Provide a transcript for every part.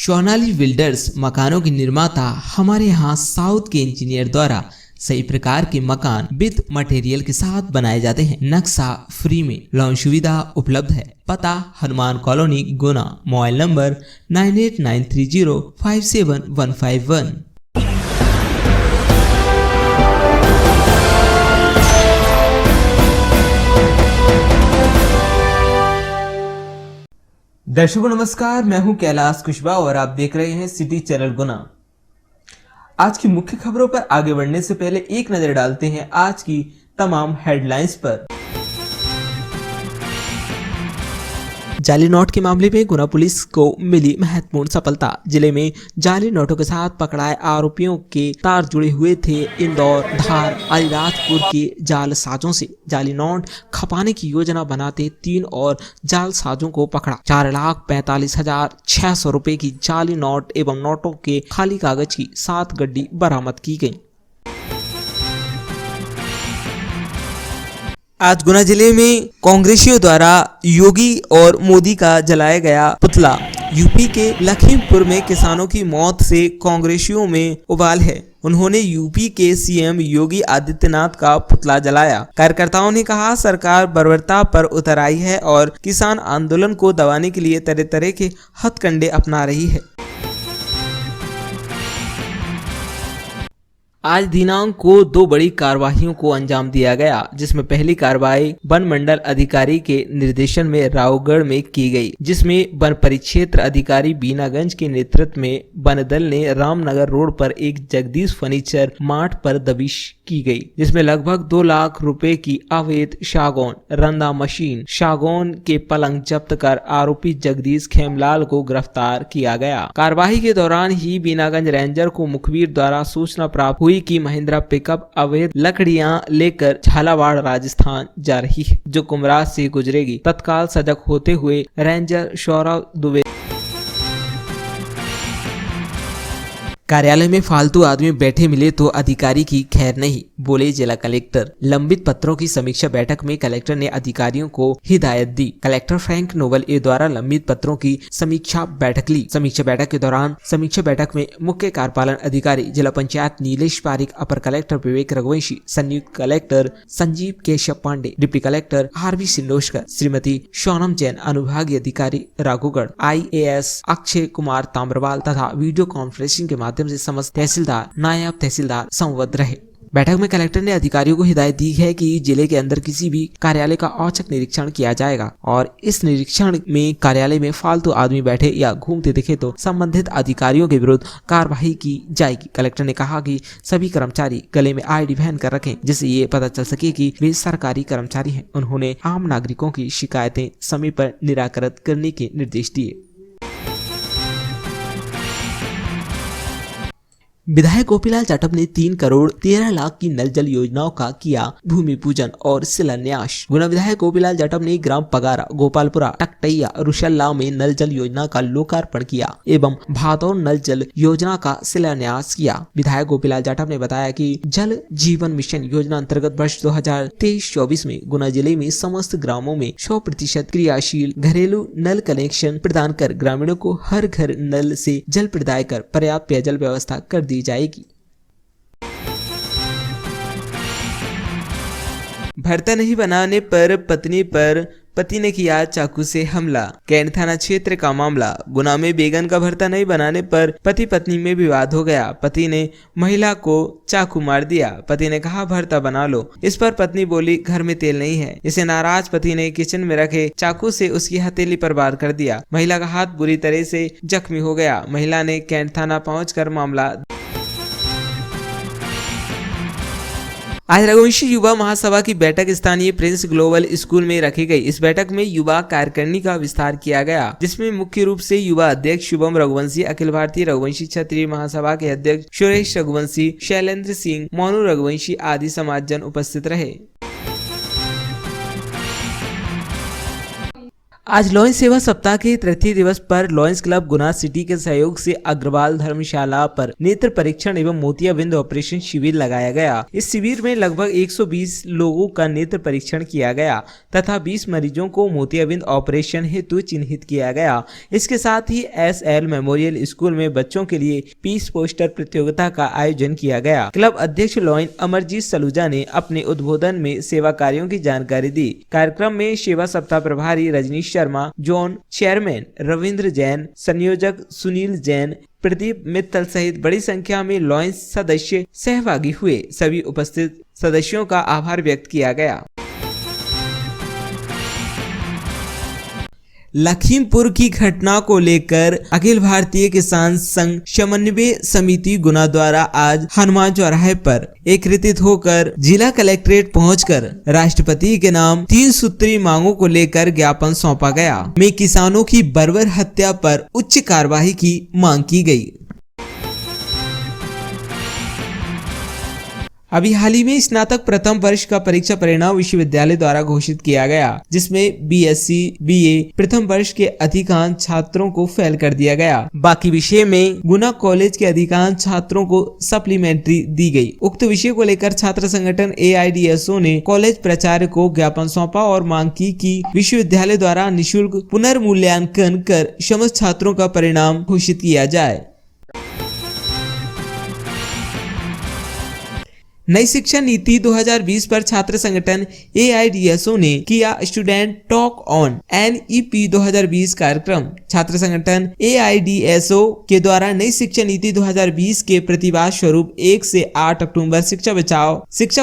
Sonali builders मकानों के निर्माता हमारे यहाँ साउथ के इंजीनियर द्वारा सही प्रकार के मकान विद मटेरियल के साथ बनाए जाते हैं। नक्शा फ्री में, लोन सुविधा उपलब्ध है। पता Hanuman colony, Guna. Mobile number 9893057151। दर्शकों नमस्कार, मैं हूं कैलाश कुशवाहा और आप देख रहे हैं सिटी चैनल गुना। आज की मुख्य खबरों पर आगे बढ़ने से पहले एक नजर डालते हैं आज की तमाम हेडलाइंस पर। जाली नोट के मामले में गुना पुलिस को मिली महत्वपूर्ण सफलता। जिले में जाली नोटों के साथ पकड़ाए आरोपियों के तार जुड़े हुए थे। इंदौर, धार, अलीराजपुर के जालसाजों से जाली नोट खपाने की योजना बनाते 3 और जालसाजों को पकड़ा। 4,45,600 रुपए की जाली नोट एवं नोटों के खाली कागज की 7 गड्डी बरामद की गई। आज गुना जिले में कांग्रेसियों द्वारा योगी और मोदी का जलाया गया पुतला। यूपी के लखीमपुर में किसानों की मौत से कांग्रेसियों में उबाल है। उन्होंने यूपी के सीएम योगी आदित्यनाथ का पुतला जलाया। कार्यकर्ताओं ने कहा, सरकार बर्बरता पर उतर आई है और किसान आंदोलन को दबाने के लिए तरह तरह के हथकंडे अपना रही है। आज दिनांक को 2 बड़ी कार्रवाइयों को अंजाम दिया गया, जिसमें पहली कार्रवाई वन मंडल अधिकारी के निर्देशन में रावगढ़ में की गई, जिसमें वन परिक्षेत्र अधिकारी बीनागंज के नेतृत्व में वन दल ने रामनगर रोड पर एक जगदीश फर्नीचर मार्ट पर दबिश की गई, जिसमें लगभग 2 लाख रुपए की अवैध सागौन, रंदा मशीन, सागौन के पलंग जब्त कर आरोपी जगदीश खेमलाल को गिरफ्तार किया गया। कार्रवाई के दौरान ही बीनागंज रेंजर को मुखबिर द्वारा सूचना प्राप्त हुई कि महिंद्रा पिकअप अवैध लकड़ियां लेकर झालावाड़ राजस्थान जा रही है, जो कुमराज से गुजरेगी। तत्काल सजग होते हुए रेंजर सौरभ दुबे कार्यालय में फालतू आदमी बैठे मिले तो अधिकारी की खैर नहीं, बोले जिला कलेक्टर। लंबित पत्रों की समीक्षा बैठक में कलेक्टर ने अधिकारियों को हिदायत दी। कलेक्टर फ्रैंक नोबल ए द्वारा लंबित पत्रों की समीक्षा बैठक ली। समीक्षा बैठक के दौरान समीक्षा बैठक में मुख्य कार्यपालन अधिकारी जिला पंचायत नीलेश पारिक, अपर कलेक्टर विवेक रघुवंशी, संयुक्त collector Sanjeev Keshav Pande, deputy collector RV Sindoshkar, Shrimati Sonam Jain, अनुविभागीय अधिकारी राघोगढ़, IAS अक्षय कुमार ताम्रवाल तथा वीडियो कॉन्फ्रेंसिंग के माध्यम से समस्त तहसीलदार, नायब तहसीलदार संबद्ध रहे। बैठक में कलेक्टर ने अधिकारियों को हिदायत दी है कि जिले के अंदर किसी भी कार्यालय का औचक निरीक्षण किया जाएगा और इस निरीक्षण में कार्यालय में फालतू आदमी बैठे या घूमते दिखे तो संबंधित अधिकारियों के विरुद्ध कार्रवाई की जाएगी। कलेक्टर ने कहा कि सभी कर्मचारी गले में ID पहन कर रखें, जिससे ये पता चल सके कि वे सरकारी कर्मचारी हैं। उन्होंने आम नागरिकों की शिकायतें समय पर निराकृत करने के निर्देश दिए। विधायक गोपीलाल जाटव ने 3 करोड़ 13 लाख की नल जल योजनाओं का किया भूमि पूजन और शिलान्यास। गुना विधायक गोपीलाल जाटव ने ग्राम पगारा, गोपालपुरा, टकटैया, रुशल्ला में नल जल योजना का लोकार्पण किया एवं भादौर नल जल योजना का शिलान्यास किया। विधायक गोपीलाल जाटव ने बताया कि जल जीवन मिशन योजना अंतर्गत वर्ष 2023-24 में गुना जिले में समस्त ग्रामों में 100% क्रियाशील घरेलू नल कनेक्शन प्रदान कर ग्रामीणों को हर घर नल से जल प्रदाय कर पर्याप्त पेयजल व्यवस्था कर दी जाएगी। भरता नहीं बनाने पर पति ने किया चाकू से हमला। कैंट थाना क्षेत्र का मामला। गुना में बैगन का भरता नहीं बनाने पर पति पत्नी में विवाद हो गया। पति ने महिला को चाकू मार दिया। पति ने कहा, भरता बना लो। इस पर पत्नी बोली, घर में तेल नहीं है। इसे नाराज पति ने किचन में रखे चाकू से उसकी हथेली पर वार कर दिया। महिला का हाथ बुरी तरह से जख्मी हो गया। महिला ने कैंट थाना पहुंचकर मामला। आज रघुवंशी युवा महासभा की बैठक स्थानीय प्रिंस ग्लोबल स्कूल में रखी गई। इस बैठक में युवा कार्यकारिणी का विस्तार किया गया, जिसमें मुख्य रूप से युवा अध्यक्ष शुभम रघुवंशी, अखिल भारतीय रघुवंशी क्षत्रिय महासभा के अध्यक्ष सुरेश रघुवंशी, शैलेंद्र सिंह, मोनू रघुवंशी आदि समाजजन उपस्थित रहे। आज लॉयंस सेवा सप्ताह के तृतीय दिवस पर लॉयंस क्लब गुना सिटी के सहयोग से अग्रवाल धर्मशाला पर नेत्र परीक्षण एवं मोतियाबिंद ऑपरेशन शिविर लगाया गया। इस शिविर में लगभग 120 लोगों का नेत्र परीक्षण किया गया तथा 20 मरीजों को मोतियाबिंद ऑपरेशन हेतु चिन्हित किया गया। इसके साथ ही SL मेमोरियल स्कूल में बच्चों के लिए पीस पोस्टर प्रतियोगिता का आयोजन किया गया। क्लब अध्यक्ष लॉयन अमरजीत सलूजा ने अपने उद्बोधन में सेवा कार्यों की जानकारी दी। कार्यक्रम में सेवा सप्ताह प्रभारी रजनीश शर्मा, जोन चेयरमैन रविंद्र जैन, संयोजक सुनील जैन, प्रदीप मित्तल सहित बड़ी संख्या में लॉयंस सदस्य सहभागी हुए। सभी उपस्थित सदस्यों का आभार व्यक्त किया गया। लखीमपुर की घटना को लेकर अखिल भारतीय किसान संघ समन्वय समिति गुना द्वारा आज हनुमान चौराहे पर एकत्रित होकर जिला कलेक्ट्रेट पहुंचकर राष्ट्रपति के नाम 3 सूत्री मांगों को लेकर ज्ञापन सौंपा गया। में किसानों की बर्बर हत्या पर उच्च कार्रवाई की मांग की गई। अभी हाल ही में स्नातक प्रथम वर्ष का परीक्षा परिणाम विश्वविद्यालय द्वारा घोषित किया गया, जिसमें BSc BA प्रथम वर्ष के अधिकांश छात्रों को फेल कर दिया गया। बाकी विषय में गुना कॉलेज के अधिकांश छात्रों को सप्लीमेंट्री दी गई। उक्त विषय को लेकर छात्र संगठन AIDSO ने कॉलेज प्राचार्य को ज्ञापन सौंपा और मांग की कि विश्वविद्यालय द्वारा निःशुल्क पुनर्मूल्यांकन कर समस्त छात्रों का परिणाम घोषित किया जाए। नई शिक्षा नीति 2020 पर छात्र संगठन AIDSO ने किया स्टूडेंट टॉक ऑन NEP 2020 कार्यक्रम। छात्र संगठन AIDSO के द्वारा नई शिक्षा नीति 2020 के प्रतिवाद स्वरूप 1 से 8 अक्टूबर शिक्षा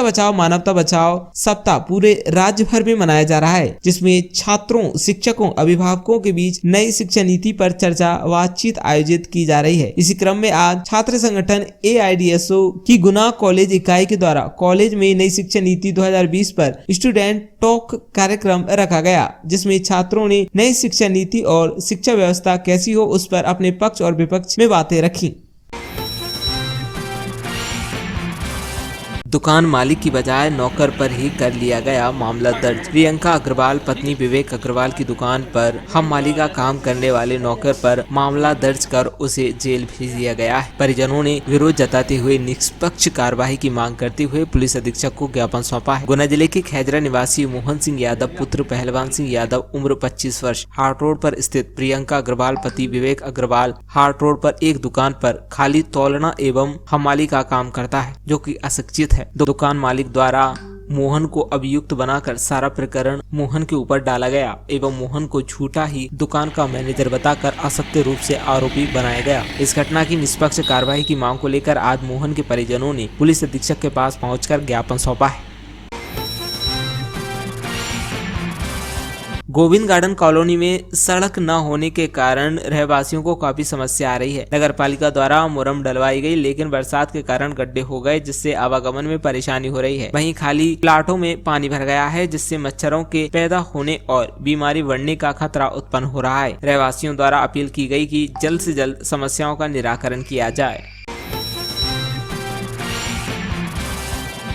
बचाओ मानवता बचाओ सप्ताह पूरे राज्य भर में मनाया जा रहा है, जिसमें छात्रों, शिक्षकों, अभिभावकों के बीच नई शिक्षा नीति पर चर्चा बातचीत आयोजित की जा रही है। इसी क्रम में आज छात्र संगठन AIDSO की गुना कॉलेज इकाई द्वारा कॉलेज में नई शिक्षा नीति 2020 पर स्टूडेंट टॉक कार्यक्रम रखा गया, जिसमें छात्रों ने नई शिक्षा नीति और शिक्षा व्यवस्था कैसी हो उस पर अपने पक्ष और विपक्ष में बातें रखी। दुकान मालिक की बजाय नौकर पर ही कर लिया गया मामला दर्ज। प्रियंका अग्रवाल पत्नी विवेक अग्रवाल की दुकान पर हम मालिक का काम करने वाले नौकर पर मामला दर्ज कर उसे जेल भेज दिया गया है। परिजनों ने विरोध जताते हुए निष्पक्ष कार्यवाही की मांग करते हुए पुलिस अधीक्षक को ज्ञापन सौंपा है। गुना जिले के खैजरा निवासी मोहन सिंह यादव पुत्र पहलवान सिंह यादव उम्र 25 वर्ष हाट रोड पर स्थित प्रियंका अग्रवाल पति विवेक अग्रवाल हाट रोड पर एक दुकान पर खाली तौलना एवं हमाली का काम करता है, जो कि अशिक्षित है। दुकान मालिक द्वारा मोहन को अभियुक्त बनाकर सारा प्रकरण मोहन के ऊपर डाला गया एवं मोहन को झूठा ही दुकान का मैनेजर बताकर असत्य रूप से आरोपी बनाया गया। इस घटना की निष्पक्ष कार्रवाई की मांग को लेकर आज मोहन के परिजनों ने पुलिस अधीक्षक के पास पहुंचकर ज्ञापन सौंपा है। गोविंद गार्डन कॉलोनी में सड़क न होने के कारण रहवासियों को काफी समस्या आ रही है। नगर पालिका द्वारा मुरम डलवाई गई, लेकिन बरसात के कारण गड्ढे हो गए, जिससे आवागमन में परेशानी हो रही है। वहीं खाली प्लाटों में पानी भर गया है, जिससे मच्छरों के पैदा होने और बीमारी बढ़ने का खतरा उत्पन्न हो रहा है। रहवासियों द्वारा अपील की गई कि जल्द से जल्द समस्याओं का निराकरण किया जाए।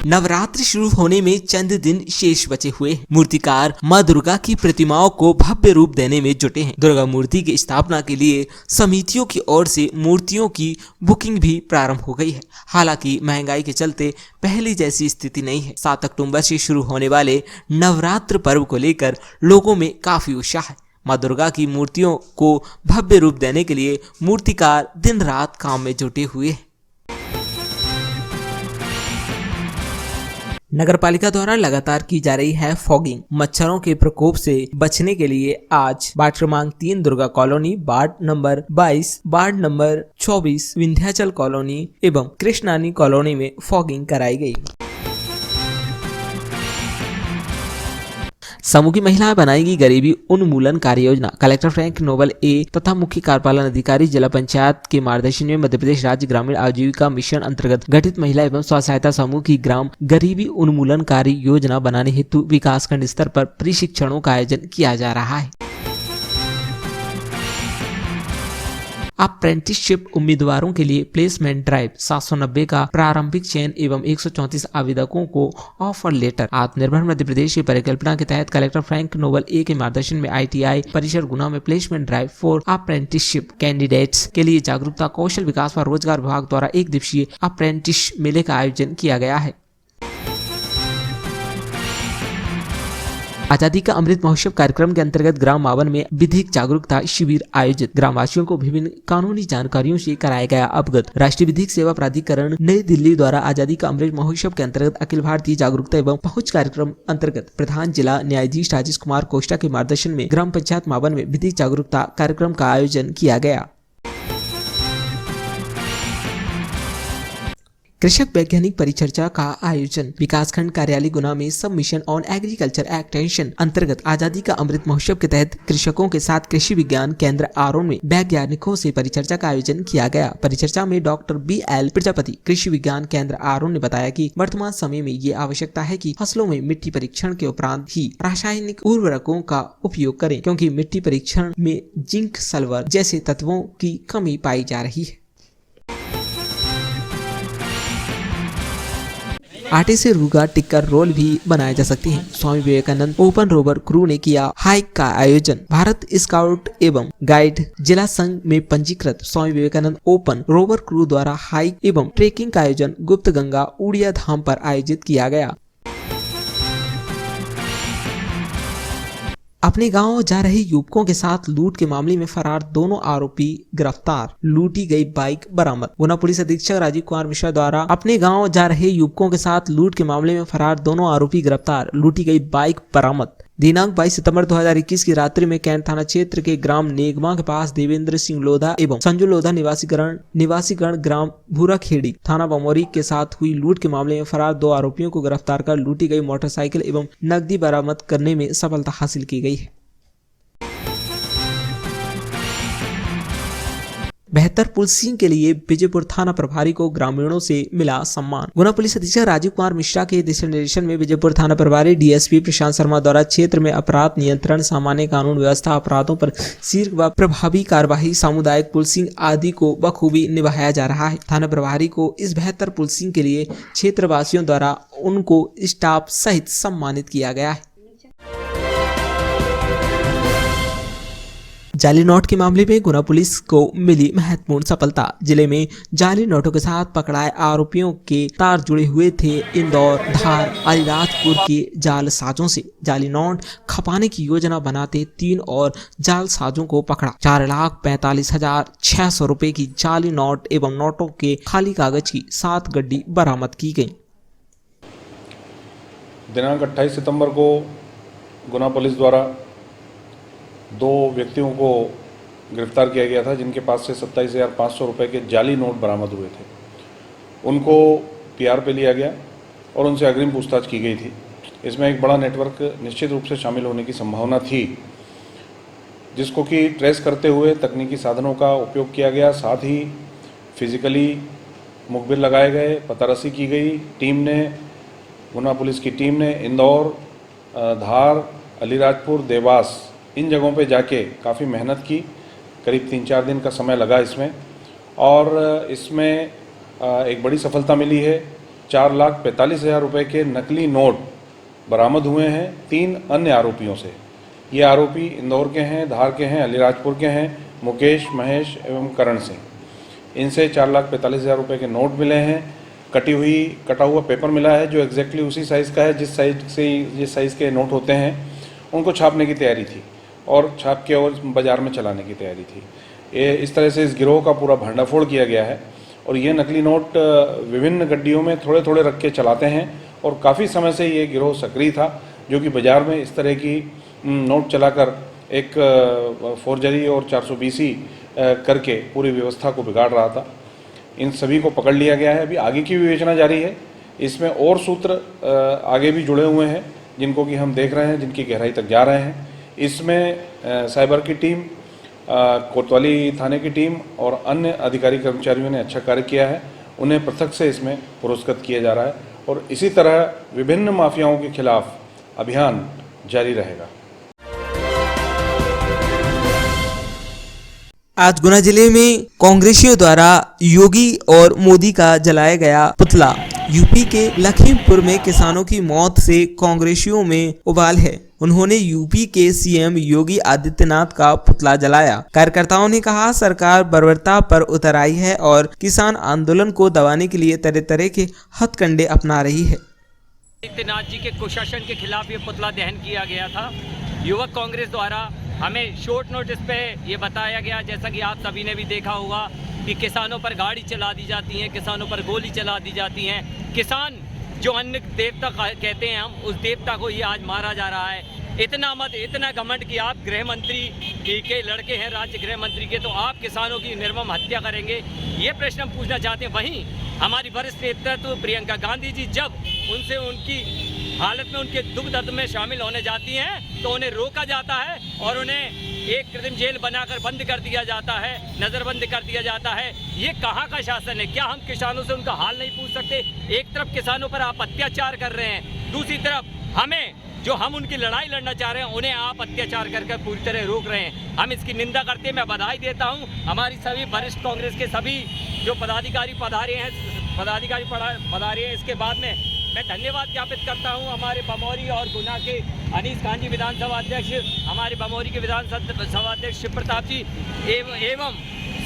नवरात्र शुरू होने में चंद दिन शेष बचे हुए हैं। मूर्तिकार मां दुर्गा की प्रतिमाओं को भव्य रूप देने में जुटे हैं। दुर्गा मूर्ति की स्थापना के लिए समितियों की ओर से मूर्तियों की बुकिंग भी प्रारंभ हो गई है। हालांकि महंगाई के चलते पहले जैसी स्थिति नहीं है। 7 अक्टूबर से शुरू होने वाले नवरात्र पर्व को लेकर लोगों में काफी उत्साह है। मां दुर्गा की मूर्तियों को भव्य रूप देने के लिए मूर्तिकार दिन रात काम में जुटे हुए हैं। नगर पालिका द्वारा लगातार की जा रही है फॉगिंग। मच्छरों के प्रकोप से बचने के लिए आज वार्ड क्रमांक 3 Durga colony, ward number 22, ward number 24 Vindhyachal colony एवं कृष्णानी कॉलोनी में फॉगिंग कराई गई। समूह की महिलाएं बनाएगी गरीबी उन्मूलन कार्य योजना। कलेक्टर फ्रैंक नोबल ए तथा मुख्य कार्यपालन अधिकारी जिला पंचायत के मार्गदर्शन में मध्य प्रदेश राज्य ग्रामीण आजीविका मिशन अंतर्गत गठित महिला एवं स्व सहायता समूह की ग्राम गरीबी उन्मूलन कार्य योजना बनाने हेतु विकासखंड स्तर पर प्रशिक्षणों का आयोजन किया जा रहा है। अप्रेंटिसशिप उम्मीदवारों के लिए प्लेसमेंट ड्राइव 790 का प्रारंभिक चयन एवं 134 आवेदकों को ऑफर लेटर। आत्मनिर्भर मध्य प्रदेश की परिकल्पना के तहत कलेक्टर फ्रैंक नोबल ए के मार्गदर्शन में ITI परिसर गुना में placement drive for apprenticeship candidates के लिए जागरूकता, कौशल विकास व रोजगार विभाग द्वारा एक दिवसीय अप्रेंटिस मेले का आयोजन किया गया है। आजादी का अमृत महोत्सव कार्यक्रम के अंतर्गत ग्राम मावन में विधिक जागरूकता शिविर आयोजित। ग्रामवासियों को विभिन्न कानूनी जानकारियों से कराया गया अवगत। राष्ट्रीय विधिक सेवा प्राधिकरण नई दिल्ली द्वारा आजादी का अमृत महोत्सव के अंतर्गत अखिल भारतीय जागरूकता एवं पहुंच कार्यक्रम अंतर्गत प्रधान जिला न्यायाधीश राजेश कुमार कोष्टा के मार्गदर्शन में ग्राम पंचायत मावन में विधिक जागरूकता कार्यक्रम का आयोजन किया गया। कृषक वैज्ञानिक परिचर्चा का आयोजन। विकासखंड कार्यालय गुना में सब मिशन ऑन एग्रीकल्चर एक्सटेंशन अंतर्गत आजादी का अमृत महोत्सव के तहत कृषकों के साथ कृषि विज्ञान केंद्र आरोन में वैज्ञानिकों से परिचर्चा का आयोजन किया गया। परिचर्चा में डॉक्टर BL प्रजापति कृषि विज्ञान केंद्र आरोन ने बताया कि वर्तमान समय में ये आवश्यकता है कि फसलों में मिट्टी परीक्षण के उपरांत ही रासायनिक उर्वरकों का उपयोग करें, क्योंकि मिट्टी परीक्षण में जिंक, सल्फर जैसे तत्वों की कमी पाई जा रही है। आटे से रूगा टिक्कर रोल भी बनाए जा सकते हैं। Swami Vivekananda open rover crew ने किया हाइक का आयोजन। भारत स्काउट एवं गाइड जिला संघ में पंजीकृत Swami Vivekananda open rover crew द्वारा हाइक एवं ट्रेकिंग का आयोजन गुप्त गंगा उड़िया धाम पर आयोजित किया गया। अपने गांव जा रहे युवकों के साथ लूट के मामले में फरार दोनों आरोपी गिरफ्तार। लूटी गई बाइक बरामद। गुना पुलिस अधीक्षक राजीव कुमार मिश्रा द्वारा अपने गांव जा रहे युवकों के साथ लूट के मामले में फरार दोनों आरोपी गिरफ्तार। लूटी गई बाइक बरामद। दिनांक 22 सितंबर 2021 की रात्रि में कैंट थाना क्षेत्र के ग्राम नेगमा के पास देवेंद्र सिंह लोधा एवं संजू लोधा निवासीगण ग्राम भूराखेड़ी थाना बमोरी के साथ हुई लूट के मामले में फरार दो आरोपियों को गिरफ्तार कर लूटी गई मोटरसाइकिल एवं नकदी बरामद करने में सफलता हासिल की गई है। बेहतर पुलिसिंग के लिए विजयपुर थाना प्रभारी को ग्रामीणों से मिला सम्मान। गुना पुलिस अधीक्षक राजीव कुमार मिश्रा के दिशा निर्देशन में विजयपुर थाना प्रभारी DSP प्रशांत शर्मा द्वारा क्षेत्र में अपराध नियंत्रण, सामान्य कानून व्यवस्था, अपराधों पर शीघ्र व प्रभावी कार्यवाही, सामुदायिक पुलिसिंग आदि को बखूबी निभाया जा रहा है। थाना प्रभारी को इस बेहतर पुलिसिंग के लिए क्षेत्रवासियों द्वारा उनको स्टाफ सहित सम्मानित किया गया है। जाली नोट के मामले में गुना पुलिस को मिली महत्वपूर्ण सफलता। जिले में जाली नोटों के साथ पकड़ाए आरोपियों के तार जुड़े हुए थे। इंदौर, धार, अलीराजपुर के जालसाजों से जाली नोट खपाने की योजना बनाते 3 और जालसाजों को पकड़ा। 4,45,600 रुपए की जाली नोट एवं नोटों के खाली कागज की 7 गड्डी बरामद की गई। दिनांक 28 सितंबर को गुना पुलिस द्वारा 2 व्यक्तियों को गिरफ्तार किया गया था, जिनके पास से 27,500 रुपये के जाली नोट बरामद हुए थे। उनको PR पे लिया गया और उनसे अग्रिम पूछताछ की गई थी। इसमें एक बड़ा नेटवर्क निश्चित रूप से शामिल होने की संभावना थी, जिसको कि ट्रेस करते हुए तकनीकी साधनों का उपयोग किया गया। साथ ही फिजिकली मुखबिर लगाए गए, पतारसी की गई। गुना पुलिस की टीम ने इंदौर, धार, अलीराजपुर, देवास इन जगहों पे जाके काफ़ी मेहनत की। करीब 3-4 दिन का समय लगा इसमें, और इसमें एक बड़ी सफलता मिली है। 4,45,000 रुपये के नकली नोट बरामद हुए हैं 3 अन्य आरोपियों से। ये आरोपी इंदौर के हैं, धार के हैं, अलीराजपुर के हैं, मुकेश, महेश एवं करण सिंह। इनसे 4,45,000 रुपये के नोट मिले हैं। कटा हुआ पेपर मिला है, जो एग्जैक्टली उसी साइज़ का है जिस साइज से ये साइज़ के नोट होते हैं। उनको छापने की तैयारी थी और छाप के और बाज़ार में चलाने की तैयारी थी। ये इस तरह से इस गिरोह का पूरा भंडाफोड़ किया गया है। और ये नकली नोट विभिन्न गड्डियों में थोड़े थोड़े रख के चलाते हैं, और काफ़ी समय से ये गिरोह सक्रिय था, जो कि बाज़ार में इस तरह की नोट चलाकर एक फोर्जरी और 420 करके पूरी व्यवस्था को बिगाड़ रहा था। इन सभी को पकड़ लिया गया है। अभी आगे की विवेचना जारी है। इसमें और सूत्र आगे भी जुड़े हुए हैं, जिनको कि हम देख रहे हैं, जिनकी गहराई तक जा रहे हैं। इसमें साइबर की टीम, कोतवाली थाने की टीम और अन्य अधिकारी कर्मचारियों ने अच्छा कार्य किया है। उन्हें पृथक से इसमें पुरस्कृत किया जा रहा है, और इसी तरह विभिन्न माफियाओं के खिलाफ अभियान जारी रहेगा। आज गुना जिले में कांग्रेसियों द्वारा योगी और मोदी का जलाया गया पुतला। यूपी के लखीमपुर में किसानों की मौत से कांग्रेसियों में उबाल है। उन्होंने यूपी के सीएम योगी आदित्यनाथ का पुतला जलाया। कार्यकर्ताओं ने कहा, सरकार बर्बरता पर उतर आई है और किसान आंदोलन को दबाने के लिए तरह तरह के हथकंडे अपना रही है। आदित्यनाथ जी के कुशासन के खिलाफ ये पुतला दहन किया गया था। युवक कांग्रेस द्वारा हमें शॉर्ट नोटिस पे ये बताया गया, जैसा कि आप सभी ने भी देखा होगा, कि किसानों पर गाड़ी चला दी जाती है, किसानों पर गोली चला दी जाती है। किसान जो अन्न देवता कहते हैं हम, उस देवता को ये आज मारा जा रहा है। इतना घमंड कि आप गृह मंत्री के लड़के हैं, राज्य गृह मंत्री के, तो आप किसानों की निर्मम हत्या करेंगे, ये प्रश्न हम पूछना चाहते हैं। वहीं हमारी वरिष्ठ नेतृत्व प्रियंका गांधी जी जब उनसे उनकी हालत में उनके दुख दर्द में शामिल होने जाती हैं तो उन्हें रोका जाता है और उन्हें एक कृत्रिम जेल बनाकर बंद कर दिया जाता है, नज़रबंद कर दिया जाता है। ये कहाँ का शासन है? क्या हम किसानों से उनका हाल नहीं पूछ सकते? एक तरफ किसानों पर आप अत्याचार कर रहे हैं, दूसरी तरफ हम उनकी लड़ाई लड़ना चाह रहे हैं उन्हें आप अत्याचार करके पूरी तरह रोक रहे हैं। हम इसकी निंदा करते हैं। मैं बधाई देता हूं हमारी सभी वरिष्ठ कांग्रेस के सभी जो पदाधिकारी पधारे हैं, इसके बाद में मैं धन्यवाद ज्ञापित करता हूं हमारे बमौरी और गुना के अनीस खान जी विधानसभा अध्यक्ष, हमारे बमौरी के विधानसभा अध्यक्ष शिव प्रताप जी एवं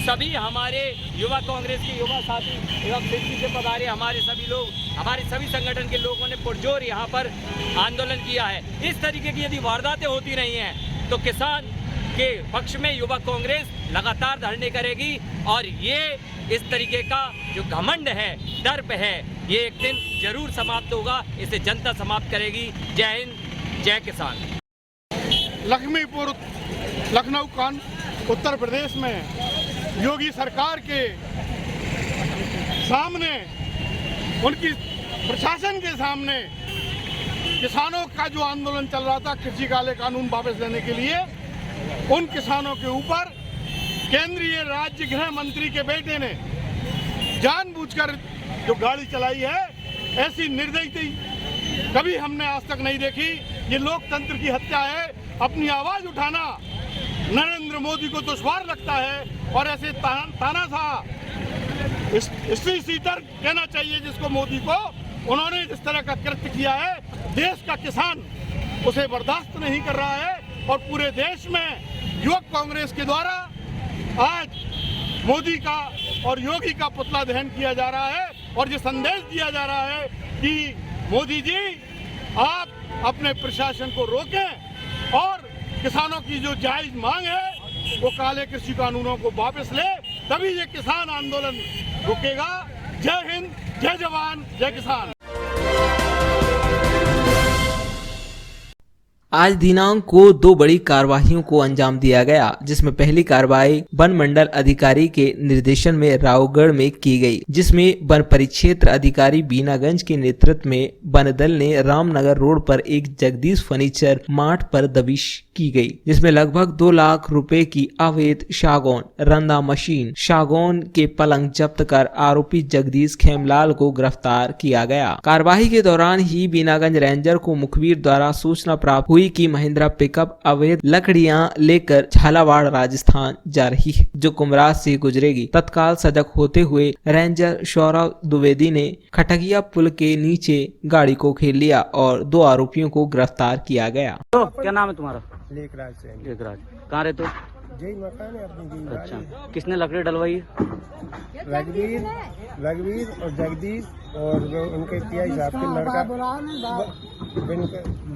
सभी हमारे युवा कांग्रेस के युवा साथी एवं दिल्ली से पधारे हमारे सभी लोग, हमारे सभी संगठन के लोगों ने पुरजोर यहाँ पर आंदोलन किया है। इस तरीके की यदि वारदातें होती रही हैं तो किसान के पक्ष में युवा कांग्रेस लगातार धरने करेगी और ये इस तरीके का जो घमंड है, दर्प है, ये एक दिन जरूर समाप्त होगा। इसे जनता समाप्त करेगी। जय हिंद, जय किसान। लखीमपुर लखनऊ कान उत्तर प्रदेश में योगी सरकार के सामने, उनकी प्रशासन के सामने किसानों का जो आंदोलन चल रहा था कृषि काले कानून वापस लेने के लिए, उन किसानों के ऊपर केंद्रीय राज्य गृह मंत्री के बेटे ने जानबूझकर जो गाड़ी चलाई है, ऐसी निर्दयी कभी हमने आज तक नहीं देखी। ये लोकतंत्र की हत्या है। अपनी आवाज उठाना नरेंद्र मोदी को दुश्वार लगता है और ऐसे तानाशाह स्त्री सीटर कहना चाहिए जिसको मोदी को, उन्होंने जिस तरह का कृत्य किया है, देश का किसान उसे बर्दाश्त नहीं कर रहा है। और पूरे देश में युवक कांग्रेस के द्वारा आज मोदी का और योगी का पुतला दहन किया जा रहा है और ये संदेश दिया जा रहा है कि मोदी जी आप अपने प्रशासन को रोकें और किसानों की जो जायज मांग है वो काले कृषि कानूनों को वापस ले, तभी ये किसान आंदोलन रुकेगा। जय हिंद, जय जवान, जय किसान। आज दिनांक को 2 बड़ी कार्यवाहियों को अंजाम दिया गया, जिसमें पहली कार्रवाई वन मंडल अधिकारी के निर्देशन में रावगढ़ में की गई, जिसमें वन परिक्षेत्र अधिकारी बीनागंज के नेतृत्व में वन दल ने रामनगर रोड पर एक जगदीश फर्नीचर मार्ट पर दबिश की गई, जिसमें लगभग 2 लाख रुपए की अवैध सागौन, रंदा मशीन, सागौन के पलंग जब्त कर आरोपी जगदीश खेमलाल को गिरफ्तार किया गया। कार्यवाही के दौरान ही बीनागंज रेंजर को मुखबिर द्वारा सूचना प्राप्त हुई कि महिंद्रा पिकअप अवैध लकड़ियां लेकर झालावाड़ राजस्थान जा रही है, जो कुमराज से गुजरेगी। तत्काल सजग होते हुए रेंजर सौरभ द्विवेदी ने खटकिया पुल के नीचे गाड़ी को घेर लिया और 2 आरोपियों को गिरफ्तार किया गया। तो क्या नाम है तुम्हारा? लेखराज से। लेखराज, कहाँ रहते हो? जय मकान है अपनी। अच्छा, किसने लकड़ी डलवाई है? रघुवीर और जगदीश और उनके टीआई साहब के लड़का,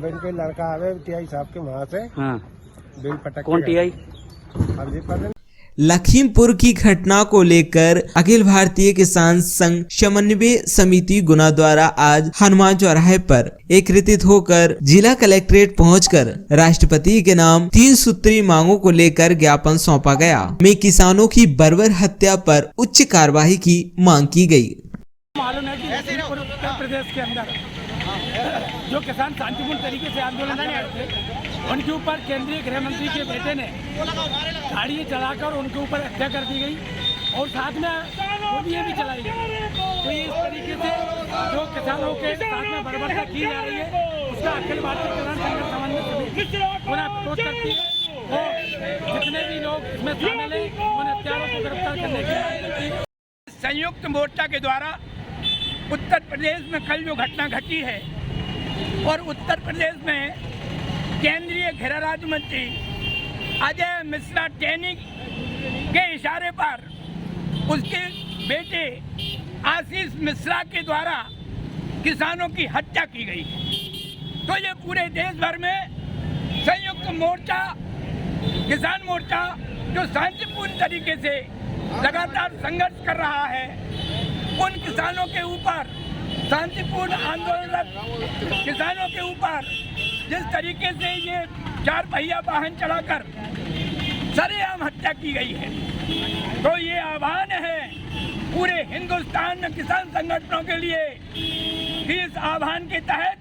बिन के लड़का आवे टीआई साहब के वहाँ से। हाँ, बिल पटक। कौन टीआई? लखीमपुर की घटना को लेकर अखिल भारतीय किसान संघ समन्वय समिति गुना द्वारा आज हनुमान चौराहे पर एकत्रित होकर जिला कलेक्ट्रेट पहुंचकर राष्ट्रपति के नाम 3 सूत्री मांगों को लेकर ज्ञापन सौंपा गया, में किसानों की बर्बर हत्या पर उच्च कार्यवाही की मांग की गई। मालूम है कि उत्तर प्रदेश के अंदर जो किसान शांतिपूर्ण तरीके से आंदोलन कर रहे थे, उनके ऊपर केंद्रीय गृह मंत्री के बेटे ने गाड़ी चलाकर उनके ऊपर हत्या कर दी गई और साथ में गोलियां भी चलाई गई। तो ये इस तरीके से जो किसानों के साथ में बर्बरता की जा रही है, उसका अखिल भारतीय किसान संघ समन्वय समिति विरोध करती है। जितने भी लोग इसमें शामिल हैं उन हत्यारों को गिरफ्तार करने की मांग करते हैं। संयुक्त मोर्चा के द्वारा उत्तर प्रदेश में कल जो घटना घटी है और उत्तर प्रदेश में केंद्रीय गृह राज्य मंत्री अजय मिश्रा टेनी के इशारे पर उसके बेटे आशीष मिश्रा के द्वारा किसानों की हत्या की गई है। तो ये पूरे देश भर में संयुक्त मोर्चा, किसान मोर्चा जो शांतिपूर्ण तरीके से लगातार संघर्ष कर रहा है, उन किसानों के ऊपर, शांतिपूर्ण आंदोलनरत किसानों के ऊपर जिस तरीके से ये 4 पहिया वाहन चलाकर सरेआम हत्या की गई है, तो ये आह्वान है पूरे हिंदुस्तान में किसान संगठनों के लिए कि इस आह्वान के तहत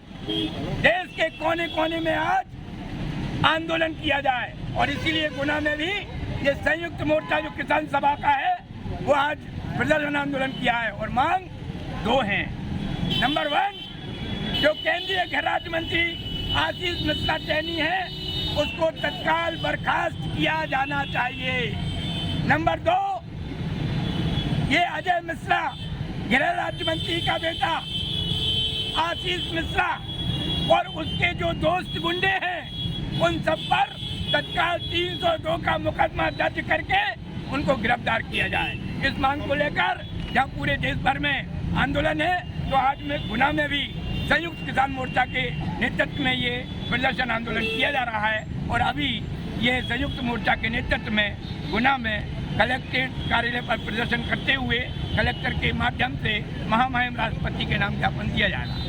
देश के कोने कोने में आज आंदोलन किया जाए। और इसीलिए गुना में भी ये संयुक्त मोर्चा जो किसान सभा का है वो आज प्रदर्शन आंदोलन किया है और मांग 2 हैं। नंबर 1, जो केंद्रीय गृह राज्य मंत्री आशीष मिश्रा टेनी है उसको तत्काल बर्खास्त किया जाना चाहिए। नंबर 2, ये अजय मिश्रा गृह राज्य मंत्री का बेटा आशीष मिश्रा और उसके जो दोस्त गुंडे हैं उन सब पर तत्काल 302 का मुकदमा दर्ज करके उनको गिरफ्तार किया जाए। इस मांग को लेकर जहाँ पूरे देश भर में आंदोलन है, तो आज में गुना में भी संयुक्त किसान मोर्चा के नेतृत्व में ये प्रदर्शन आंदोलन किया जा रहा है। और अभी ये संयुक्त मोर्चा के नेतृत्व में गुना में कलेक्ट्रेट कार्यालय पर प्रदर्शन करते हुए कलेक्टर के माध्यम से महामहिम राष्ट्रपति के नाम ज्ञापन दिया जाएगा।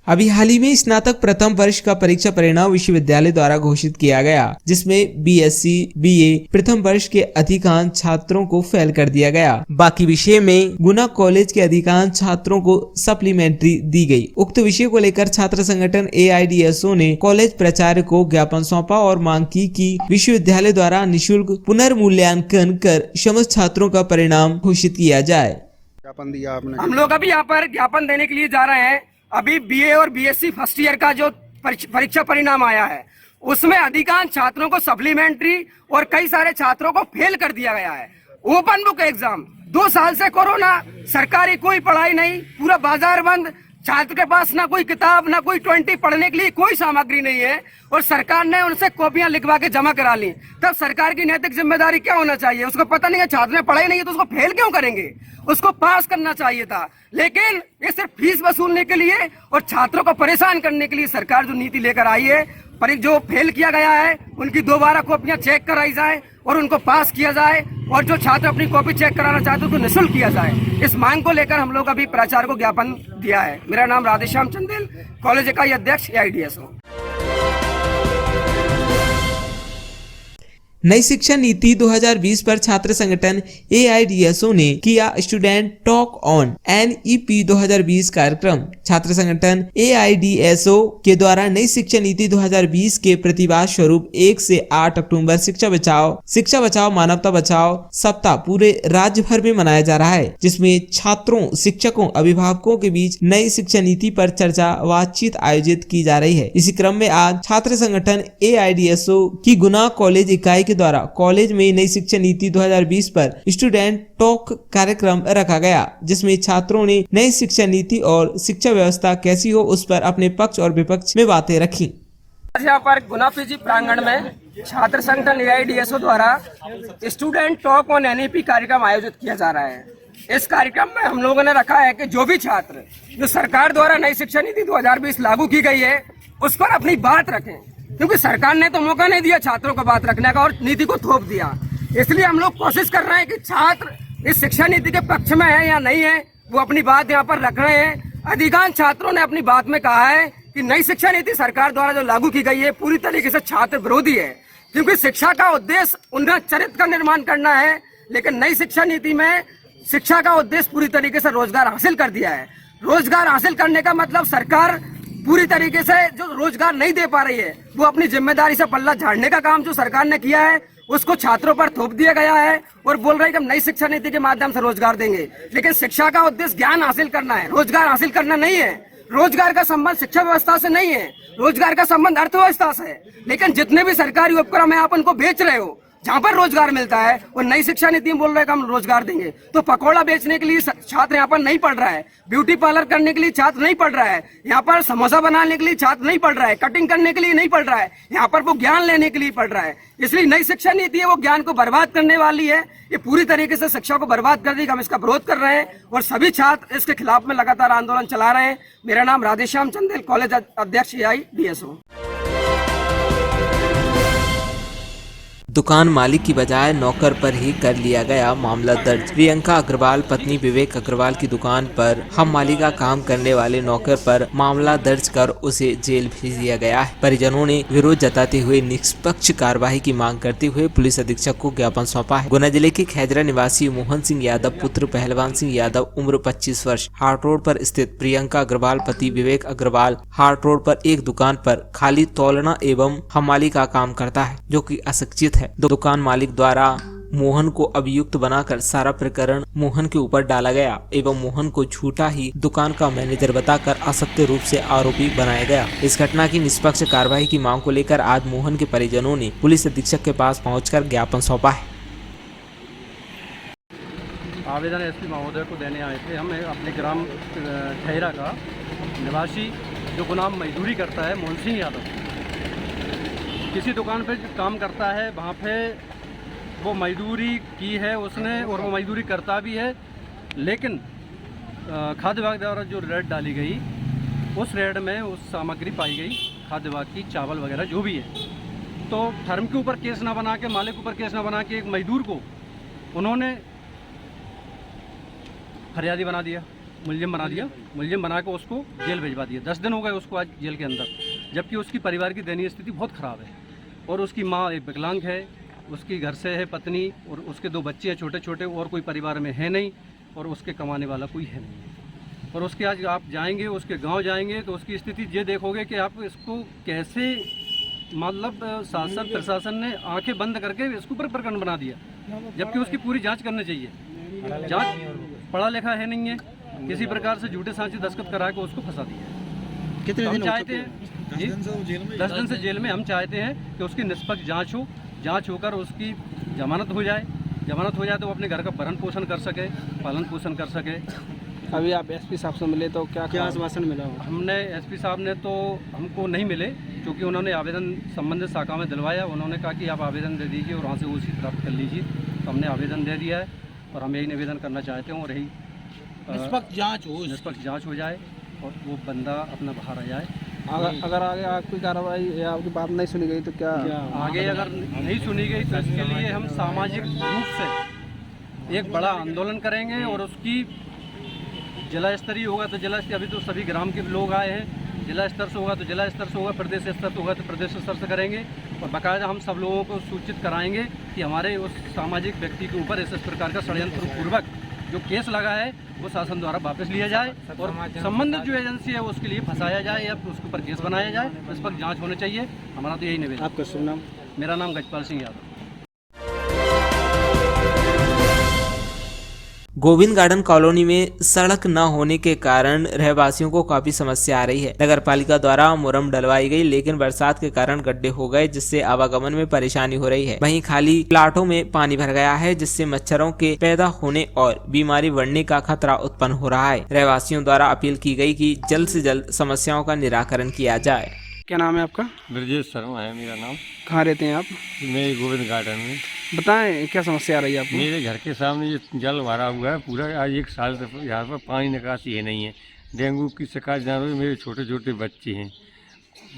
अभी हाल ही में स्नातक प्रथम वर्ष का परीक्षा परिणाम विश्वविद्यालय द्वारा घोषित किया गया, जिसमें बीएससी, बीए प्रथम वर्ष के अधिकांश छात्रों को फेल कर दिया गया। बाकी विषय में गुना कॉलेज के अधिकांश छात्रों को सप्लीमेंट्री दी गई। उक्त विषय को लेकर छात्र संगठन AIDSO ने कॉलेज प्राचार्य को ज्ञापन सौंपा और मांग की कि विश्वविद्यालय द्वारा निःशुल्क पुनर्मूल्यांकन कर समस्त छात्रों का परिणाम घोषित किया जाए। ज्ञापन दिया आपने? हम लोग अभी यहाँ पर ज्ञापन देने के लिए जा रहे हैं। अभी बीए और बीएससी फर्स्ट ईयर का जो परीक्षा परिणाम आया है उसमें अधिकांश छात्रों को सप्लीमेंट्री और कई सारे छात्रों को फेल कर दिया गया है। ओपन बुक एग्जाम, 2 साल से कोरोना, सरकारी कोई पढ़ाई नहीं, पूरा बाजार बंद, छात्र के पास ना कोई किताब ना कोई 20 पढ़ने के लिए कोई सामग्री नहीं है और सरकार ने उनसे कॉपियां लिखवा के जमा करा ली। तब सरकार की नैतिक जिम्मेदारी क्या होना चाहिए? उसको पता नहीं है छात्र ने पढ़ाई नहीं है तो उसको फेल क्यों करेंगे? उसको पास करना चाहिए था। लेकिन ये सिर्फ फीस वसूलने के लिए और छात्रों को परेशान करने के लिए सरकार जो नीति लेकर आई है, पर जो फेल किया गया है उनकी दोबारा कॉपियां चेक कराई जाए और उनको पास किया जाए और जो छात्र अपनी कॉपी चेक कराना चाहते हैं उनको निःशुल्क किया जाए। इस मांग को लेकर हम लोग अभी प्राचार्य को ज्ञापन दिया है। मेरा नाम राधेश्याम चंदेल, कॉलेज इकाई अध्यक्ष AIDSO। नई शिक्षा नीति 2020 पर छात्र संगठन AIDSO ने किया स्टूडेंट टॉक ऑन NEP 2020 कार्यक्रम। छात्र संगठन AIDSO के द्वारा नई शिक्षा नीति 2020 के प्रतिवाद स्वरूप 1 से 8 अक्टूबर शिक्षा बचाओ मानवता बचाओ सप्ताह पूरे राज्य भर में मनाया जा रहा है, जिसमें छात्रों, शिक्षकों, अभिभावकों के बीच नई शिक्षा नीति पर चर्चा बातचीत आयोजित की जा रही है। इसी क्रम में आज छात्र संगठन AIDSO की गुना कॉलेज इकाई के द्वारा कॉलेज में नई शिक्षा नीति 2020 पर स्टूडेंट टॉक कार्यक्रम रखा गया, जिसमें छात्रों ने नई शिक्षा नीति और शिक्षा व्यवस्था कैसी हो उस पर अपने पक्ष और विपक्ष में बातें रखी। यहाँ पर गुना पीजी प्रांगण में छात्र संगठन AIDSO द्वारा स्टूडेंट टॉक ऑन NEP कार्यक्रम आयोजित किया जा रहा है। इस कार्यक्रम में हम लोगों ने रखा है कि जो भी छात्र जो सरकार द्वारा नई शिक्षा नीति 2020 लागू की गई है उस पर अपनी बात रखें, क्योंकि सरकार ने तो मौका नहीं दिया छात्रों को बात रखने का और नीति को थोप दिया। इसलिए हम लोग कोशिश कर रहे हैं कि छात्र इस शिक्षा नीति के पक्ष में है या नहीं है वो अपनी बात यहाँ पर रख रहे हैं। अधिकांश छात्रों ने अपनी बात में कहा है कि नई शिक्षा नीति सरकार द्वारा जो लागू की गई है पूरी तरीके से छात्र विरोधी है, क्योंकि शिक्षा का उद्देश्य उनका चरित्र का निर्माण करना है। लेकिन नई शिक्षा नीति में शिक्षा का उद्देश्य पूरी तरीके से रोजगार हासिल कर दिया है। रोजगार हासिल करने का मतलब सरकार पूरी तरीके से जो रोजगार नहीं दे पा रही है वो अपनी जिम्मेदारी से पल्ला झाड़ने का काम जो सरकार ने किया है उसको छात्रों पर थोप दिया गया है और बोल रहे हैं कि हम नई शिक्षा नीति के माध्यम से रोजगार देंगे। लेकिन शिक्षा का उद्देश्य ज्ञान हासिल करना है, रोजगार हासिल करना नहीं है। रोजगार का संबंध शिक्षा व्यवस्था से नहीं है, रोजगार का संबंध अर्थव्यवस्था से है। लेकिन जितने भी सरकारी उपक्रम है आप उनको बेच रहे हो। जहाँ पर रोजगार मिलता है और नई शिक्षा नीति में बोल रहे हैं कि हम रोजगार देंगे, तो पकौड़ा बेचने के लिए छात्र यहाँ पर नहीं पढ़ रहा है, ब्यूटी पार्लर करने के लिए छात्र नहीं पढ़ रहा है, यहाँ पर समोसा बनाने के लिए छात्र नहीं पढ़ रहा है, कटिंग करने के लिए नहीं पढ़ रहा है, यहाँ पर वो ज्ञान लेने के लिए पढ़ रहा है। इसलिए नई शिक्षा नीति है वो ज्ञान को बर्बाद करने वाली है, ये पूरी तरीके से शिक्षा को बर्बाद कर देगी। हम इसका विरोध कर रहे हैं और सभी छात्र इसके खिलाफ में लगातार आंदोलन चला रहे हैं। मेरा नाम राधेश्याम चंदेल, कॉलेज अध्यक्ष AIDSO। दुकान मालिक की बजाय नौकर पर ही कर लिया गया मामला दर्ज। प्रियंका अग्रवाल पत्नी विवेक अग्रवाल की दुकान पर हम मालिक का काम करने वाले नौकर पर मामला दर्ज कर उसे जेल भेज दिया गया है। परिजनों ने विरोध जताते हुए निष्पक्ष कार्यवाही की मांग करते हुए पुलिस अधीक्षक को ज्ञापन सौंपा है। गुना जिले के खैजरा निवासी मोहन सिंह यादव पुत्र पहलवान सिंह यादव उम्र 25 वर्ष हाट रोड पर स्थित प्रियंका अग्रवाल पति विवेक अग्रवाल हाट रोड पर एक दुकान पर खाली तौलना एवं हमाली का काम करता है, जो कि अशिक्षित है। दुकान मालिक द्वारा मोहन को अभियुक्त बनाकर सारा प्रकरण मोहन के ऊपर डाला गया एवं मोहन को झूठा ही दुकान का मैनेजर बताकर असत्य रूप से आरोपी बनाया गया। इस घटना की निष्पक्ष कार्रवाई की मांग को लेकर आज मोहन के परिजनों ने पुलिस अधीक्षक के पास पहुंचकर ज्ञापन सौंपा है। आवेदन एसपी महोदय को देने आए थे। हम अपने ग्राम खैरा का निवासी जो गुलाम मजदूरी करता है मोहन सिंह यादव, किसी दुकान पे काम करता है, वहाँ पे वो मजदूरी की है उसने और वो मजदूरी करता भी है। लेकिन खाद्य विभाग द्वारा जो रेड डाली गई उस रेड में उस सामग्री पाई गई खाद्य विभाग की, चावल वगैरह जो भी है। तो फर्म के ऊपर केस ना बना के, मालिक के ऊपर केस ना बना के, एक मजदूर को उन्होंने फरियादी बना दिया, मुलजिम बना दिया। मुलजिम बना के उसको जेल भिजवा दिया। 10 दिन हो गए उसको आज जेल के अंदर, जबकि उसकी परिवार की दयनीय स्थिति बहुत ख़राब है और उसकी माँ एक विकलांग है, उसकी घर से है पत्नी और उसके 2 बच्चे हैं छोटे छोटे, और कोई परिवार में है नहीं और उसके कमाने वाला कोई है नहीं। और उसके आज आप जाएंगे, उसके गांव जाएंगे तो उसकी स्थिति ये देखोगे कि आप इसको कैसे, मतलब शासन प्रशासन ने आंखें बंद करके इसके ऊपर प्रकरण बना दिया, जबकि उसकी पूरी जाँच करनी चाहिए। जाँच पढ़ा लिखा है नहीं है, किसी प्रकार से झूठे सांचे दस्तखत करा के उसको फंसा दिया। कितने दिन चाहते हैं? 10 दिन से जेल में। हम चाहते हैं कि उसकी निष्पक्ष जांच हो, जांच होकर उसकी जमानत हो जाए। जमानत हो जाए तो वो अपने घर का भरण पोषण कर सके, पालन पोषण कर सके। अभी आप एसपी साहब से मिले तो क्या आश्वासन मिला? हमने एसपी साहब ने तो हमको नहीं मिले, क्योंकि उन्होंने आवेदन संबंधित शाखा में दिलवाया। उन्होंने कहा कि आप आवेदन दे दीजिए और वहाँ से वो सीट प्राप्त कर लीजिए। तो हमने आवेदन दे दिया है और हम यही निवेदन करना चाहते हैं और यही निष्पक्ष जाँच हो जाए और वो बंदा अपना बाहर आ जाए। अगर आगे आपकी कार्रवाई या आपकी बात नहीं सुनी गई तो क्या आगे अगर नहीं सुनी गई तो इसके लिए हम सामाजिक रूप से एक बड़ा आंदोलन करेंगे और उसकी जिला स्तरीय होगा तो जिला स्तरीय, अभी तो सभी ग्राम के लोग आए हैं, जिला स्तर से होगा तो जिला स्तर से होगा, प्रदेश स्तर से होगा तो प्रदेश स्तर से करेंगे। और बाकायदा हम सब लोगों को सूचित कराएंगे कि हमारे उस सामाजिक व्यक्ति के ऊपर इस प्रकार का षड्यंत्र पूर्वक जो केस लगा है वो शासन द्वारा वापस लिया जाए और संबंधित जो एजेंसी है उसके लिए फंसाया जाए या उसके ऊपर केस बनाया जाए। इस पर जांच होनी चाहिए। हमारा तो यही निवेदन। आपका शुभ नाम? मेरा नाम गजपाल सिंह यादव। गोविंद गार्डन कॉलोनी में सड़क न होने के कारण रहवासियों को काफी समस्या आ रही है। नगर पालिका द्वारा मुरम डलवाई गई, लेकिन बरसात के कारण गड्ढे हो गए, जिससे आवागमन में परेशानी हो रही है। वहीं खाली प्लाटों में पानी भर गया है, जिससे मच्छरों के पैदा होने और बीमारी बढ़ने का खतरा उत्पन्न हो रहा है। रहवासियों द्वारा अपील की गई कि जल्द से जल्द समस्याओं का निराकरण किया जाए। क्या नाम है आपका? ब्रजेश शर्मा है मेरा नाम। कहाँ रहते हैं आप? मैं गोविंद गार्डन में। बताएं क्या समस्या आ रही है आपको? मेरे घर के सामने ये जल भरा हुआ है पूरा। आज 1 साल से यहाँ पर पानी निकासी है नहीं है। डेंगू की शिकायत जान रही है। मेरे छोटे छोटे बच्चे हैं।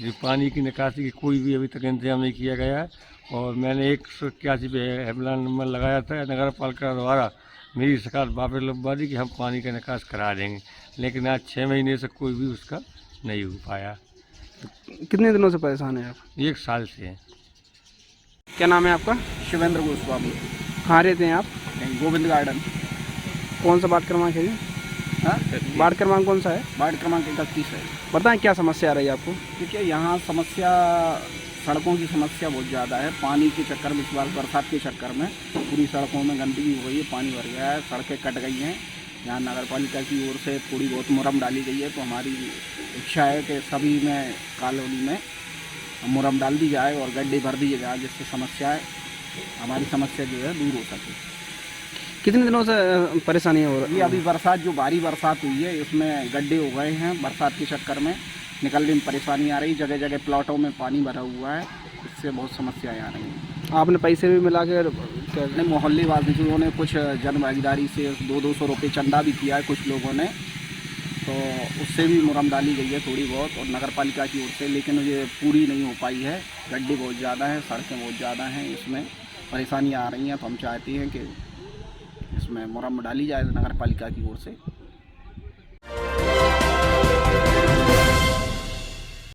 जो पानी की निकासी की कोई भी अभी तक इंतजाम नहीं किया गया है। और मैंने 181 पे हेल्पलाइन नंबर लगाया था नगर पालिका द्वारा। मेरी शिकायत वापस लगवा दी कि हम पानी का निकास करा देंगे, लेकिन आज 6 महीने से कोई भी उसका नहीं हो पाया। कितने दिनों से परेशान है आप? 1 साल से है। क्या नाम है आपका? शिवेंद्र गोस्वामी। कहाँ रहते हैं आप? गोविंद गार्डन। कौन सा वार्ड क्रमांक है ये? वार्ड क्रमांक कौन सा है? वार्ड क्रमांक 31 है। बताएं क्या समस्या आ रही है आपको? देखिए यहाँ समस्या, सड़कों की समस्या बहुत ज़्यादा है। पानी के चक्कर में, इस बार बरसात के चक्कर में पूरी सड़कों में गंदगी हो गई है, पानी भर गया है, सड़कें कट गई हैं यहाँ नगर पालिका की ओर से थोड़ी बहुत मुरम डाली गई है, तो हमारी इच्छा है कि सभी में कॉलोनी में मुरम डाल दी जाए और गड्ढे भर दिए जाए, जिससे हमारी समस्या जो है दूर हो सके। कितने दिनों से परेशानी हो रही ये अभी बरसात, जो भारी बरसात हुई है, इसमें गड्ढे हो गए हैं। बरसात के चक्कर में निकलने में परेशानी आ रही, जगह जगह प्लॉटों में पानी भरा हुआ है, इससे बहुत समस्याएं आ रही हैं। आपने पैसे भी मिला के नहीं, मोहल्ले वासियों ने कुछ जन भागीदारी से 200-200 रुपये चंदा भी किया है कुछ लोगों ने, तो उससे भी मुरम डाली गई है थोड़ी बहुत, और नगर पालिका की ओर से, लेकिन ये पूरी नहीं हो पाई है। गड्ढे बहुत ज़्यादा हैं, सड़कें बहुत ज़्यादा हैं, इसमें परेशानी आ रही हैं। तो हम चाहते हैं कि इसमें मुरम डाली जाए नगर पालिका की ओर से।